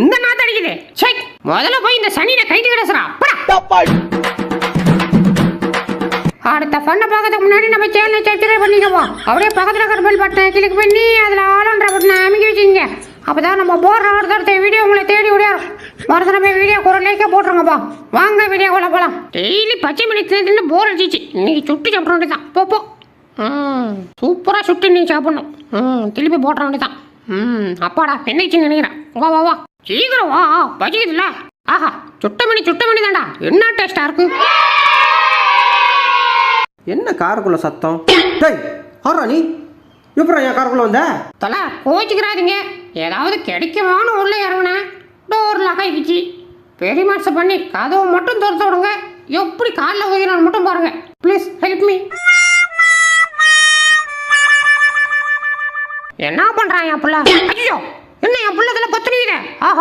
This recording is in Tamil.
இந்த நாத்து அடிக்குது. சை, முதல்ல போய் இந்த சனியை கைட்டு கிடச்சுறா. அடுத்த ஃபண்ணை பார்க்கறதுக்கு முன்னாடி நம்ம சேனலை சப்ஸ்கிரைப் பண்ணிக்குவோம். அப்படியே பக்கத்தில் இருக்கிற பெல் பட்டனை கிளிக் பண்ணி அதில் ஆளுன்ற பட்டனை அமைக்க வச்சுங்க. அப்போ தான் நம்ம போடுற அடுத்த வீடியோ உங்களை தேடி விடையாரும். மறந்துட வீடியோ ஒரு லைக்கை போட்டுருங்கப்பா. வாங்க வீடியோக்குள்ள போகலாம். டெய்லி பச்சை மணி தின்னு போர் அடிச்சிச்சு. இன்னைக்கு சுட்டு சாப்பிட வேண்டியதான். போ சூப்பராக சுட்டு நீ சாப்பிடணும். திருப்பி போட்டுற வேண்டியதான். அப்பாடா என்னைச்சு நினைக்கிறேன். வா வா வா சீக்கிரம் வா, பச்சிக்குதுல்ல. ஆஹா, சுட்ட மணி தாண்டா. என்ன டேஸ்டா இருக்கு. என்ன காருக்குள்ள சத்தம்? டேய் ஆறா நீ எப்பறம் என் காருக்குள்ள வந்த? தலை கோச்சிக்கிறாதீங்க. ஏதாவது கிடைக்குமான்னு உள்ள இறங்கினேன். டோர்ல கைக்குச்சு. பெரிய மாச பண்ணி கதவை மட்டும் திறந்து விடுங்க. எப்படி காலில் வைக்கிறான்னு மட்டும் பாருங்க. Please help me. என்ன பண்றான் என் புள்ள? ஐயோ, என்ன என் புள்ளதுல பத்துனீங்க? ஆஹா.